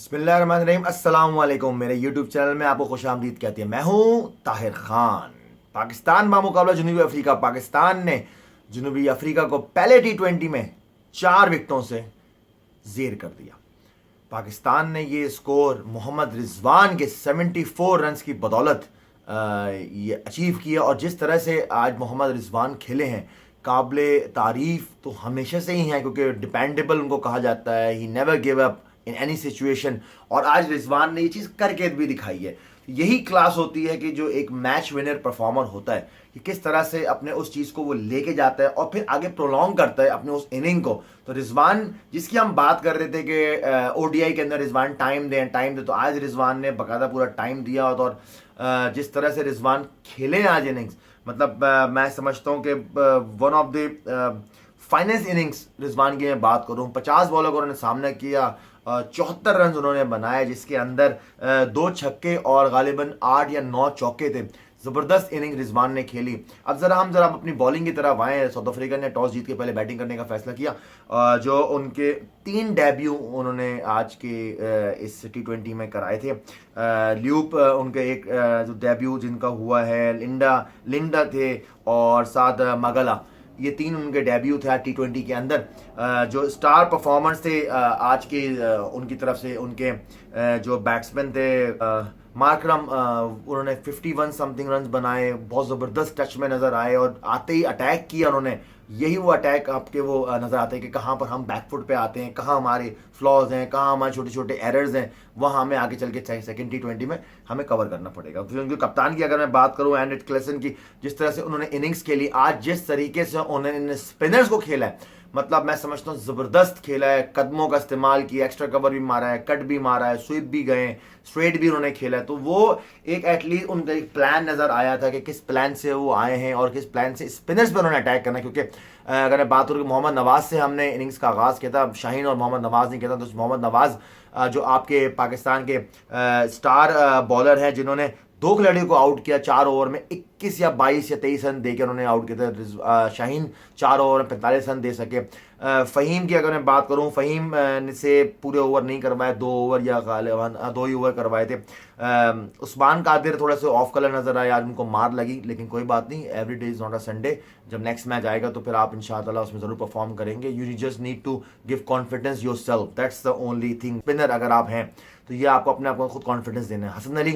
बिस्मिल्लाहिर्रहमानिर्रहीम। अस्सलाम वालेकुम। मेरे यूट्यूब चैनल में आपको खुशामदीद कहती है। मैं हूं ताहिर खान। पाकिस्तान बामुकाबला जनूबी अफ्रीका, पाकिस्तान ने जनूबी अफ्रीका को पहले T20 में 4 विकेटों से जेर कर दिया। पाकिस्तान ने ये स्कोर मोहम्मद रिजवान के 74 रन की बदौलत ये अचीव किया। और जिस तरह से आज मोहम्मद रिजवान खेले हैं, काबिल तारीफ तो हमेशा से ही हैं, क्योंकि डिपेंडेबल उनको कहा जाता है। He never give up in any situation. और आज रिजवान ने ये चीज़ करके भी दिखाई है। यही क्लास होती है कि जो एक मैच विनर परफॉर्मर होता है, कि किस तरह से अपने उस चीज़ को वो लेके जाता है और फिर आगे प्रोलॉन्ग करता है अपने उस इनिंग को। तो रिजवान, जिसकी हम बात कर रहे थे कि ओडीआई के अंदर रिजवान टाइम दे, तो आज रिजवान ने बाकायदा पूरा टाइम दिया। और जिस तरह से रिजवान खेले आज इनिंग्स, मतलब मैं समझता हूँ कि one of the finest innings Rizwan की मैं बात करूँ। 50 बॉलों को उन्होंने सामना किया, 74 रन उन्होंने बनाए, जिसके अंदर 2 छक्के और गालिबन 8 या 9 चौके थे। ज़बरदस्त इनिंग रिजवान ने खेली। अब हम जरा अपनी बॉलिंग की तरफ आए। साउथ अफ्रीका ने टॉस जीत के पहले बैटिंग करने का फैसला किया। जो उनके 3 डेब्यू उन्होंने आज के इस T20 में कराए थे। ल्यूप उनके एक जो डेब्यू जिनका हुआ है, लिंडा थे और साथ मगला, ये 3 उनके डेब्यू थे T20 के अंदर। जो स्टार परफॉर्मेंस थे आज के उनकी तरफ से, उनके जो बैट्समैन थे मार्करम, उन्होंने 51 समथिंग रन बनाए, बहुत ज़बरदस्त टच में नज़र आए और आते ही अटैक किया उन्होंने। यही वो अटैक आपके वो नज़र आते हैं कि कहाँ पर हम बैकफुट पे आते हैं, कहाँ हमारे फ्लॉज हैं, कहाँ हमारे छोटे छोटे एरर्स हैं। वहाँ हमें आगे चल के सेकंड T20 में हमें कवर करना पड़ेगा। फिर उनके कप्तान की अगर मैं बात करूँ, एंड्रे क्लेसन की, जिस तरह से उन्होंने इनिंग्स खेली आज, जिस तरीके से उन्होंने स्पिनर्स को खेला है, मतलब मैं समझता हूँ ज़बरदस्त खेला है। कदमों का इस्तेमाल किया, एक्स्ट्रा कवर भी मारा है, कट भी मारा है, स्वीप भी गए, स्ट्रेट भी उन्होंने खेला है। तो वो एक एटलीस्ट उनका एक प्लान नज़र आया था कि किस प्लान से वो आए हैं और किस प्लान से स्पिनर्स पर उन्होंने अटैक करना है। क्योंकि अगर मैं बात करूँ कि मोहम्मद नवाज से हमने इनिंग्स का आगाज़ किया था, शाहीन और मोहम्मद नवाज नहीं किया था। तो मोहम्मद नवाज जो आपके पाकिस्तान के स्टार बॉलर हैं, जिन्होंने 2 खिलाड़ियों को आउट किया 4 ओवर में, 21 या 22 या 23 रन देकर उन्होंने आउट किया था। शाहीन 4 ओवर में 45 रन दे सके। फ़हीम की अगर मैं बात करूं, फ़हीम से पूरे ओवर नहीं करवाए, 2 ओवर या 2 ही ओवर करवाए थे। उस्मान कादिर थोड़ा सा ऑफ कलर नज़र आया, आज उनको मार लगी, लेकिन कोई बात नहीं, every day is not a Sunday. जब नेक्स्ट मैच आएगा तो फिर आप इंशाअल्लाह उसमें ज़रूर परफॉर्म करेंगे। You just need to give confidence yourself, that's the only thing. Spinner अगर आप हैं तो ये आपको अपने आप को खुद कॉन्फिडेंस देना है। हसन अली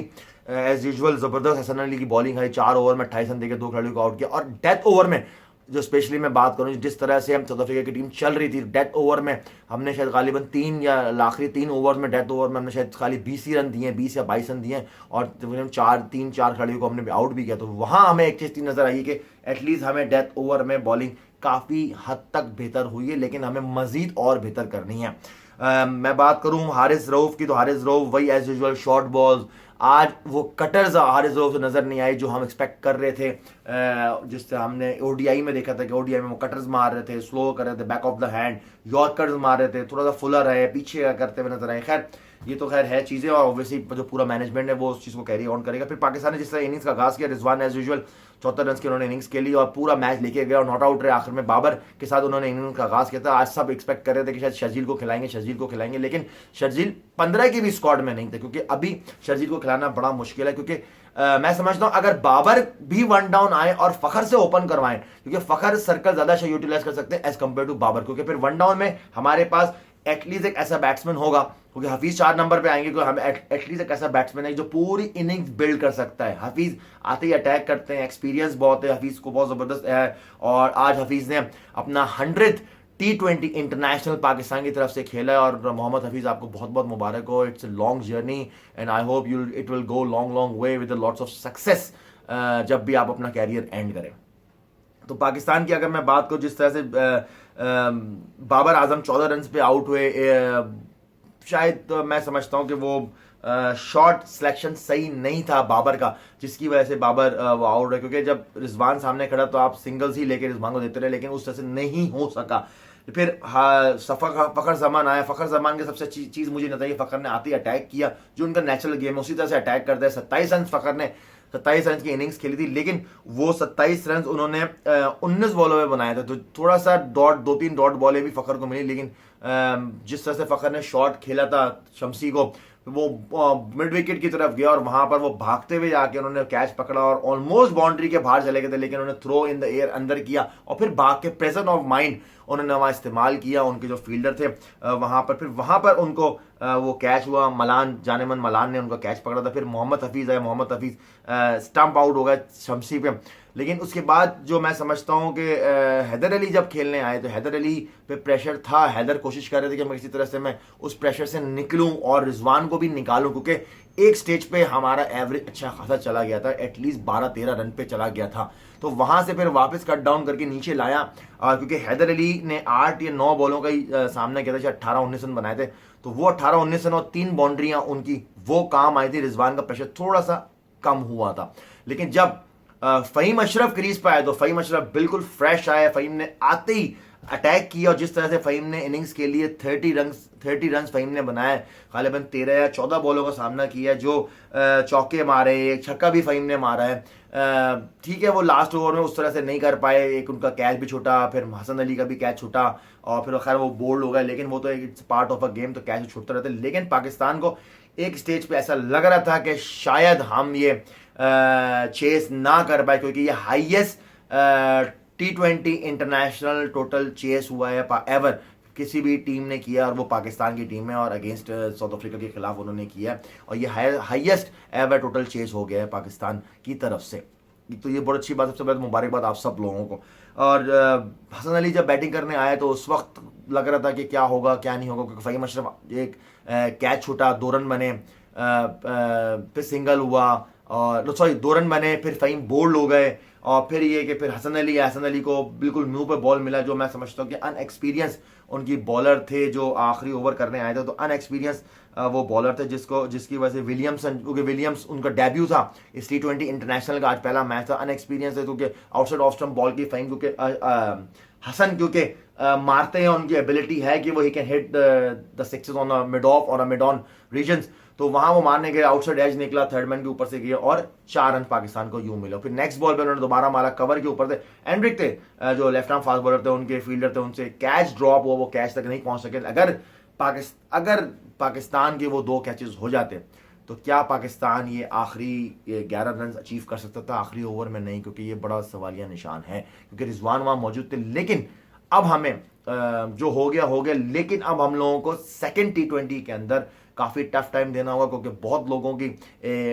एज यूजुअल ज़बरदस्त हसन अली की बॉलिंग है। 4 ओवर में 28 रन देकर 2 खिलाड़ियों को आउट किया। और डेथ ओवर में जो स्पेशली मैं बात करूँ, जिस तरह से हम साउथ अफ्रीका की टीम चल रही थी, डेथ ओवर में हमने शायद गालिबन 3 या आखिरी 3 ओवर में, डेथ ओवर में हमने शायद खाली 20 ही रन दिए, 20 या 22 रन दिए, और 3-4 खिलाड़ियों को हमने आउट भी किया। तो वहाँ हमें एक चीज़ नज़र आई कि एटलीस्ट हमें डेथ ओवर में बॉलिंग काफ़ी हद तक बेहतर हुई है, लेकिन हमें मज़ीद और बेहतर करनी है। मैं बात करूं हारिस रऊफ की, तो हारिस रऊफ वही एज यूजुअल शॉर्ट बॉल्स, आज वो कटर्स हारिस रऊफ से नज़र नहीं आई जो हम एक्सपेक्ट कर रहे थे। जिससे हमने ओडीआई में देखा था कि ओडीआई में वो कटर्स मार रहे थे, स्लो कर रहे थे, back of the hand yorkers मार रहे थे, थोड़ा सा फुलर है, पीछे करते हुए नजर आए। खैर ये तो खैर है चीज़ें, और ऑब्वियसली जो पूरा मैनेजमेंट है वो उस चीज़ को कैरी ऑन करेगा। फिर पाकिस्तान ने जिस तरह इनिंग्स का आगाज़ किया, रिजवान एज यूजुअल 74 रन की उन्होंने इनिंग्स खेली और पूरा मैच लेके गया और नॉट आउट रहे। आखिर में बाबर के साथ उन्होंने इनिंग्स का आगाज़ किया था। आज सब एक्सपेक्ट कर रहे थे कि शायद शर्जील को खिलाएंगे, लेकिन शर्जील 15 की भी स्क्वाड में नहीं थे, क्योंकि अभी शर्जील को खिलाना बड़ा मुश्किल है। क्योंकि मैं समझता हूं अगर बाबर भी 1 डाउन आए और फखर से ओपन करवाएं, क्योंकि फखर सर्कल ज्यादा यूटिलाइज कर सकते हैं एज कंपेयर टू बाबर, क्योंकि फिर 1 डाउन में हमारे पास एटलीस्ट एक ऐसा बैट्समैन होगा, क्योंकि हफीज 4 नंबर पे आएंगे, तो हमें एटलीस्ट एक ऐसा बैट्समैन है जो पूरी इनिंग्स बिल्ड कर सकता है। हफीज आते ही अटैक करते हैं, एक्सपीरियंस बहुत है, हफीज को बहुत ज़बरदस्त है। और आज हफीज ने अपना 100th T20 इंटरनेशनल पाकिस्तान की तरफ से खेला है, और मोहम्मद हफीज आपको बहुत बहुत मुबारक हो। It's a long journey and I hope it will go long way with lots of success जब भी आप अपना कैरियर एंड करें। तो पाकिस्तान की अगर मैं बात करूँ, जिस तरह से बाबर आजम 14 रन पे आउट हुए, शायद तो मैं समझता हूँ कि वो शॉट सिलेक्शन सही नहीं था बाबर का, जिसकी वजह से बाबर वो आउट है। क्योंकि जब रिजवान सामने खड़ा तो आप सिंगल्स ही लेके रिजवान को देते रहे, लेकिन उस तरह से नहीं हो सका। फिर फ़खर जमान आया। फ़खर जमान की सबसे अच्छी चीज़ मुझे नजर आई, फ़खर ने आते ही अटैक किया, जो उनका नेचुरल गेम है, उसी तरह से अटैक करते हैं। 27 रन फ़खर ने 27 रन की इनिंग्स खेली थी, लेकिन वो 27 रन उन्होंने 19 बॉलों में बनाए थे। तो थोड़ा सा 2-3 डॉट बॉलें भी फ़खर को मिली, लेकिन जिस तरह से फ़खर ने शॉट खेला था शमसी को, वो मिड विकेट की तरफ गया और वहां पर वो भागते हुए जाके उन्होंने कैच पकड़ा और ऑलमोस्ट बाउंड्री के बाहर चले गए थे, लेकिन उन्होंने थ्रो इन द एयर अंदर किया और फिर भाग के प्रेजेंस ऑफ माइंड उन्होंने वहां इस्तेमाल किया। उनके जो फील्डर थे वहां पर, फिर वहां पर उनको वो कैच हुआ, मलान, जानेमन मलान ने उनका कैच पकड़ा था। फिर मोहम्मद हफीज़ आए, मोहम्मद हफीज़ स्टंप आउट हो गया शमसी पे। लेकिन उसके बाद जो मैं समझता हूँ कि हैदर अली जब खेलने आए तो हैदर अली पे प्रेशर था। हैदर कोशिश कर रहे थे कि मैं किसी तरह से मैं उस प्रेशर से निकलूं और रिजवान को भी निकालूं, क्योंकि एक स्टेज पे हमारा एवरेज अच्छा खासा चला गया था, एटलीस्ट 12-13 रन पे चला गया था। तो वहां से फिर वापस कट डाउन करके नीचे लाया, क्योंकि हैदर अली ने 8 या 9 बॉलों का ही सामना किया था, 18-19 रन बनाए थे। तो वो 18-19 रन और 3 बाउंड्रियां उनकी वो काम आई थी। रिजवान का प्रेशर थोड़ा सा कम हुआ था। लेकिन जब फ़हीम अशरफ क्रीज पर आए तो फ़हीम अशरफ बिल्कुल फ्रेश आए। फ़हीम ने आते ही अटैक किया और जिस तरह से फ़हीम ने इनिंग्स के लिए 30 रन फ़हीम ने बनाए, गालिबन 13 या 14 बॉलों का सामना किया, जो चौके मारे, एक छक्का भी फ़हीम ने मारा है। ठीक है, वो लास्ट ओवर में उस तरह से नहीं कर पाए, एक उनका कैच भी छूटा, फिर हसन अली का भी कैच छूटा और फिर खैर वो बोल्ड हो गया। लेकिन वो तो एक पार्ट ऑफ अ गेम, तो कैच छूटते रहते। लेकिन पाकिस्तान को एक स्टेज पे ऐसा लग रहा था कि शायद हम ये चेस ना कर पाए, क्योंकि ये highest T20 international total chase हुआ है एवर, किसी भी टीम ने किया, और वो पाकिस्तान की टीम है और अगेंस्ट साउथ अफ्रीका के खिलाफ उन्होंने किया। और ये हाईएस्ट एवर टोटल चेस हो गया है पाकिस्तान की तरफ से। तो ये बहुत अच्छी बात, सबसे पहले मुबारकबाद आप सब लोगों को। और हसन अली जब बैटिंग करने आए तो उस वक्त लग रहा था कि क्या होगा क्या नहीं होगा, क्योंकि फ़हीम अशरफ एक कैच छूटा, 2 रन बने, फिर सिंगल हुआ और 2 रन बने, फिर फ़हीम बोल्ड हो गए और फिर ये कि फिर हसन अली को बिल्कुल मुंह पे बॉल मिला, जो मैं समझता हूँ कि अनएक्सपीरियंस उनकी बॉलर थे जो आखिरी ओवर करने आए थे। तो अनएक्सपीरियंस वो बॉलर थे जिसकी वजह से क्योंकि विलियम्स उनका डेब्यू था इस T20 इंटरनेशनल का, आज पहला मैच था। अनएक्सपीरियंस है क्योंकि आउटसाइड ऑफ स्टंप बॉल की फ़हीम, क्योंकि हसन क्योंकि मारते हैं, उनकी एबिलिटी है कि वो he can hit the sixes on a mid of और अ मिड ऑन रीजन्स। तो वहां वो मारने गए, आउटसाइड एज निकला, थर्ड मैन के ऊपर से गया और 4 रन पाकिस्तान को यूं मिले। फिर नेक्स्ट बॉल पे उन्होंने दोबारा मारा, कवर के ऊपर थे, एंड्रिक थे जो लेफ्ट आर्म फास्ट बॉलर थे, उनके फील्डर थे, उनसे कैच ड्रॉप हुआ, वो कैच तक नहीं पहुंच सके। अगर पाकिस्तान के वो 2 कैचेस हो जाते तो क्या पाकिस्तान ये आखिरी 11 रन अचीव कर सकता था? आखिरी ओवर में नहीं, क्योंकि ये बड़ा सवालिया निशान है, क्योंकि रिजवान वहां मौजूद थे। लेकिन अब हमें जो हो गया, लेकिन अब हम लोगों को सेकंड T20 के अंदर काफ़ी टफ टाइम देना होगा, क्योंकि बहुत लोगों की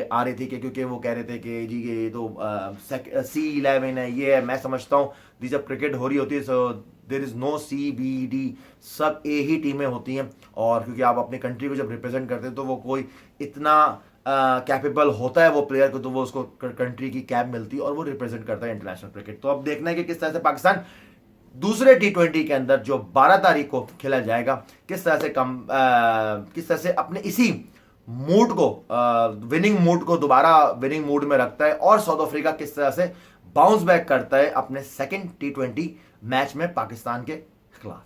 आ रही थी कि क्योंकि वो कह रहे थे कि जी ये तो C11 है, ये है। मैं समझता हूँ जब क्रिकेट हो रही होती है so there is no C, B, D, सब A ही टीमें होती हैं। और क्योंकि आप अपनी कंट्री को जब रिप्रेजेंट करते हैं तो वो कोई इतना कैपेबल होता है वो प्लेयर को, तो वो उसको कंट्री की कैप मिलती है और वो रिप्रेजेंट करता है इंटरनेशनल क्रिकेट। तो अब देखना है कि किस तरह से पाकिस्तान दूसरे T20 के अंदर जो 12 तारीख को खेला जाएगा, किस तरह से अपने इसी मूड को, विनिंग मूड को दोबारा विनिंग मूड में रखता है और साउथ अफ्रीका किस तरह से बाउंस बैक करता है अपने सेकंड T20 मैच में पाकिस्तान के खिलाफ।